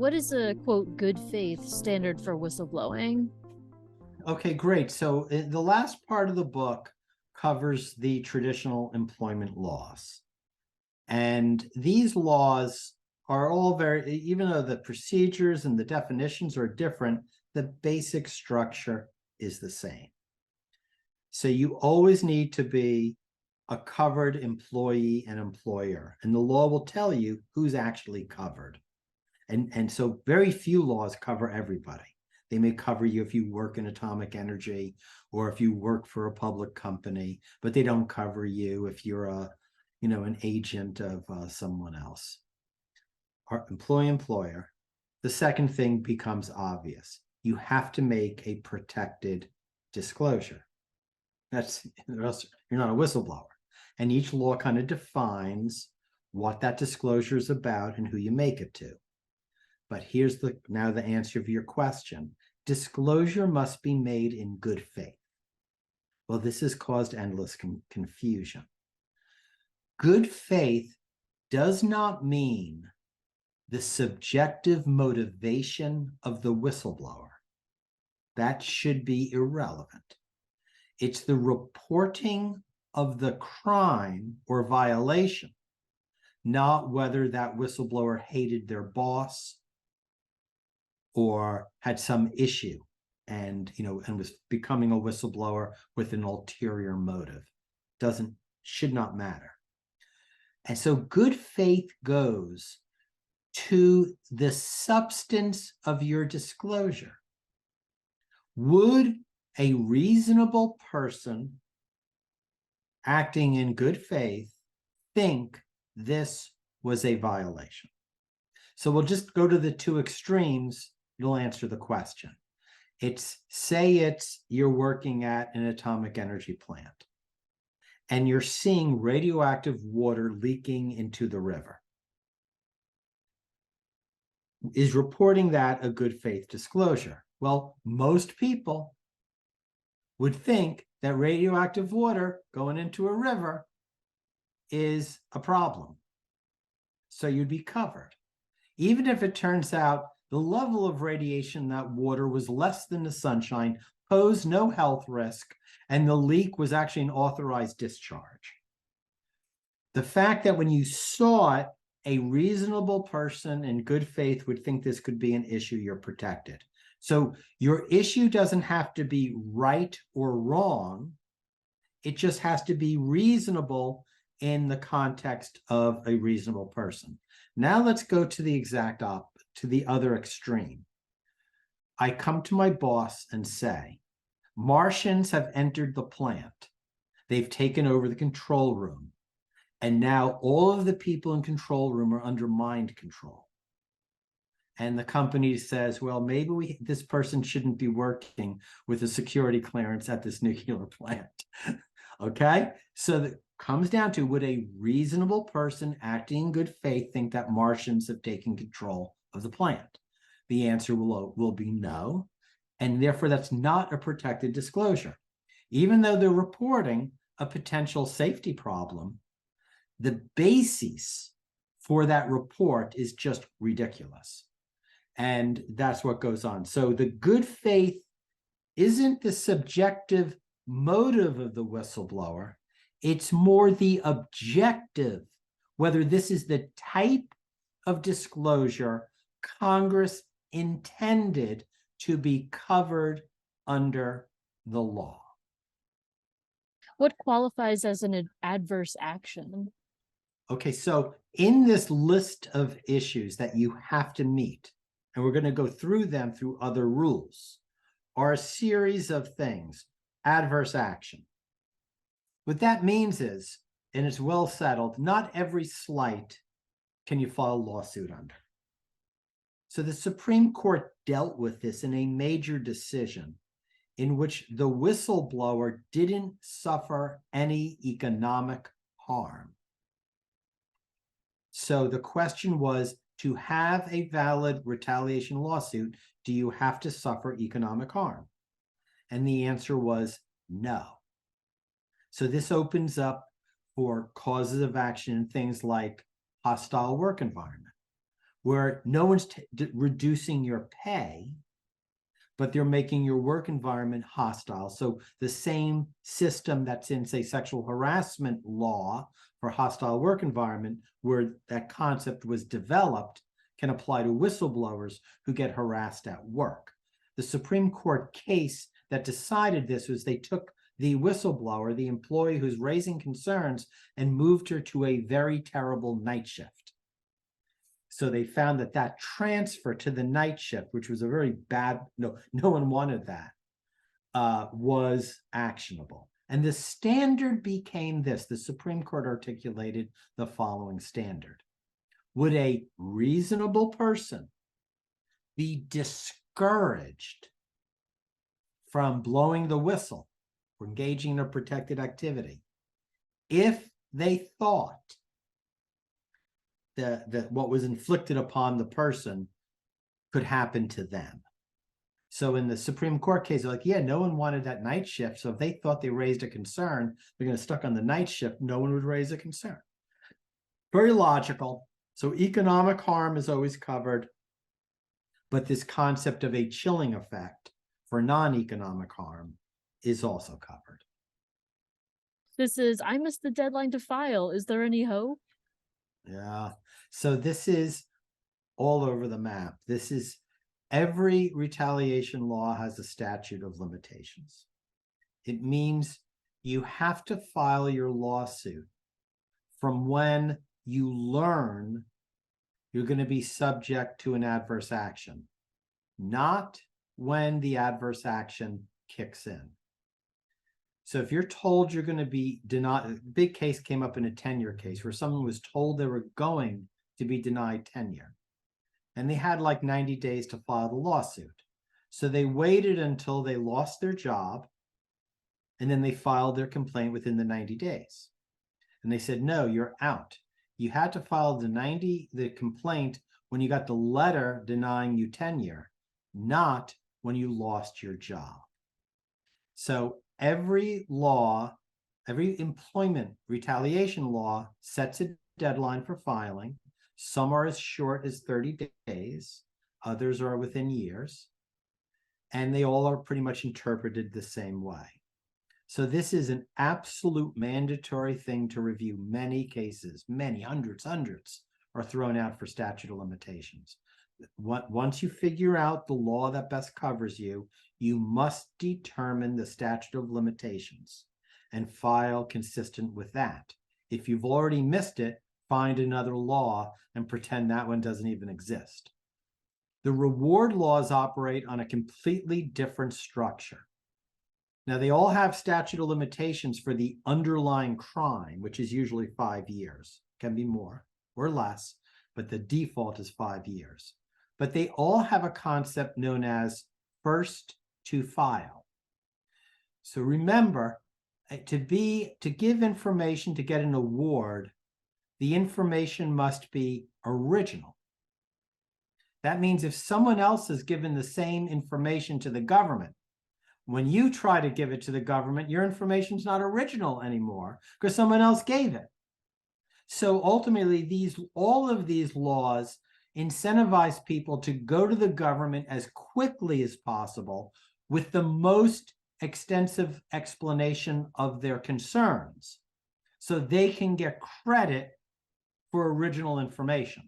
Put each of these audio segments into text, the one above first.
what is a, quote, good faith standard for whistleblowing? Okay, great. So the last part of the book covers the traditional employment laws. And these laws are all even though the procedures and the definitions are different, the basic structure is the same. So you always need to be a covered employee and employer, and the law will tell you who's actually covered. And so very few laws cover everybody. They may cover you if you work in atomic energy or if you work for a public company, but they don't cover you if you're an agent of someone else. Our employer. The second thing becomes obvious. You have to make a protected disclosure. You're not a whistleblower. And each law kind of defines what that disclosure is about and who you make it to. But here's now the answer to your question. Disclosure must be made in good faith. Well, this has caused endless confusion. Good faith does not mean the subjective motivation of the whistleblower. That should be irrelevant. It's the reporting of the crime or violation, not whether that whistleblower hated their boss or had some issue and was becoming a whistleblower with an ulterior motive. Should not matter. And so good faith goes to the substance of your disclosure. Would a reasonable person acting in good faith think this was a violation? So we'll just go to the two extremes. It'll answer the question. Say you're working at an atomic energy plant and you're seeing radioactive water leaking into the river. Is reporting that a good faith disclosure? Well, most people would think that radioactive water going into a river is a problem. So you'd be covered. Even if it turns out the level of radiation in that water was less than the sunshine, posed no health risk, and the leak was actually an authorized discharge. The fact that when you saw it, a reasonable person in good faith would think this could be an issue, you're protected. So your issue doesn't have to be right or wrong. It just has to be reasonable in the context of a reasonable person. Now let's go to the other extreme. I come to my boss and say, Martians have entered the plant. They've taken over the control room. And now all of the people in control room are under mind control. And the company says, well, maybe this person shouldn't be working with a security clearance at this nuclear plant. Okay? So that comes down to, would a reasonable person acting in good faith think that Martians have taken control of the plant? The answer will be no. And therefore, that's not a protected disclosure. Even though they're reporting a potential safety problem, the basis for that report is just ridiculous. And that's what goes on. So the good faith isn't the subjective motive of the whistleblower. It's more the objective, whether this is the type of disclosure Congress intended to be covered under the law. What qualifies as an adverse action? Okay, so in this list of issues that you have to meet, and we're going to go through them through other rules, are a series of things. Adverse action. What that means is, and it's well settled, not every slight can you file a lawsuit under. So the Supreme Court dealt with this in a major decision in which the whistleblower didn't suffer any economic harm. So the question was, to have a valid retaliation lawsuit, do you have to suffer economic harm? And the answer was no. So this opens up for causes of action in things like hostile work environment, where no one's reducing your pay, but they're making your work environment hostile. So the same system that's in, say, sexual harassment law for hostile work environment, where that concept was developed, can apply to whistleblowers who get harassed at work. The Supreme Court case that decided this was they took the whistleblower, the employee who's raising concerns, and moved her to a very terrible night shift. So they found that that transfer to the night shift, which was a very bad, no one wanted that, was actionable. And the standard became this. The Supreme Court articulated the following standard. Would a reasonable person be discouraged from blowing the whistle or engaging in a protected activity if they thought that what was inflicted upon the person could happen to them? So in the Supreme Court case, they're like, yeah, no one wanted that night shift. So if they thought they raised a concern, they're going to stuck on the night shift, no one would raise a concern. Very logical. So economic harm is always covered, but this concept of a chilling effect for non-economic harm is also covered. This is, I missed the deadline to file. Is there any hope? Yeah. So this is all over the map. This is, every retaliation law has a statute of limitations. It means you have to file your lawsuit from when you learn you're going to be subject to an adverse action, not when the adverse action kicks in. So if you're told you're going to be denied, a big case came up in a tenure case where someone was told they were going to be denied tenure, and they had like 90 days to file the lawsuit. So they waited until they lost their job, and then they filed their complaint within the 90 days. And they said, no, you're out. You had to file the complaint when you got the letter denying you tenure, not when you lost your job. So every law, every employment retaliation law sets a deadline for filing. Some are as short as 30 days. Others are within years. And they all are pretty much interpreted the same way. So this is an absolute mandatory thing to review. Many cases, many, hundreds are thrown out for statute of limitations. Once you figure out the law that best covers you, you must determine the statute of limitations and file consistent with that. If you've already missed it, find another law and pretend that one doesn't even exist. The reward laws operate on a completely different structure. Now, they all have statute of limitations for the underlying crime, which is usually 5 years. Can be more or less, but the default is 5 years. But they all have a concept known as first to file. So remember, to give information to get an award, the information must be original. That means if someone else has given the same information to the government, when you try to give it to the government, your information is not original anymore because someone else gave it. So ultimately, all of these laws incentivize people to go to the government as quickly as possible with the most extensive explanation of their concerns so they can get credit for original information.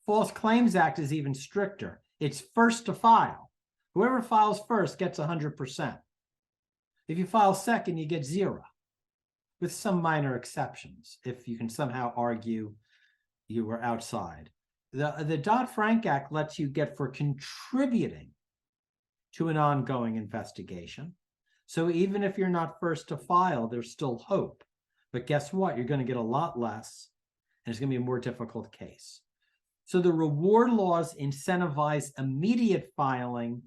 False Claims Act is even stricter. It's first to file. Whoever files first gets 100%. If you file second, you get 0, with some minor exceptions if you can somehow argue you were outside. The Dodd-Frank Act lets you get for contributing to an ongoing investigation. So even if you're not first to file, there's still hope. But guess what? You're going to get a lot less, and it's going to be a more difficult case. So the reward laws incentivize immediate filing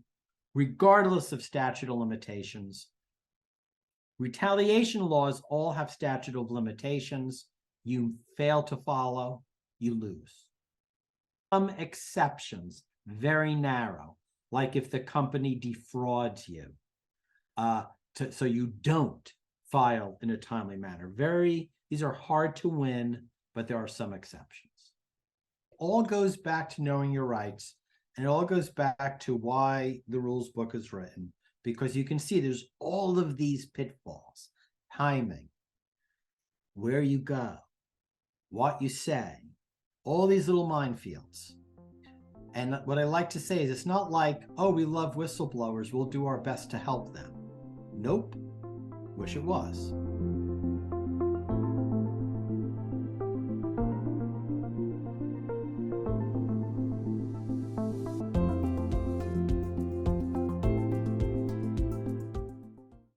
regardless of statute of limitations. Retaliation laws all have statute of limitations. You fail to follow, you lose. Some exceptions, very narrow, like if the company defrauds you, so you don't file in a timely manner. These are hard to win, but there are some exceptions. all goes back to knowing your rights, and it all goes back to why the rules book is written, because you can see there's all of these pitfalls: timing, where you go, what you say, all these little minefields. And what I like to say is, it's not like, oh, we love whistleblowers, we'll do our best to help them. Nope. Wish it was.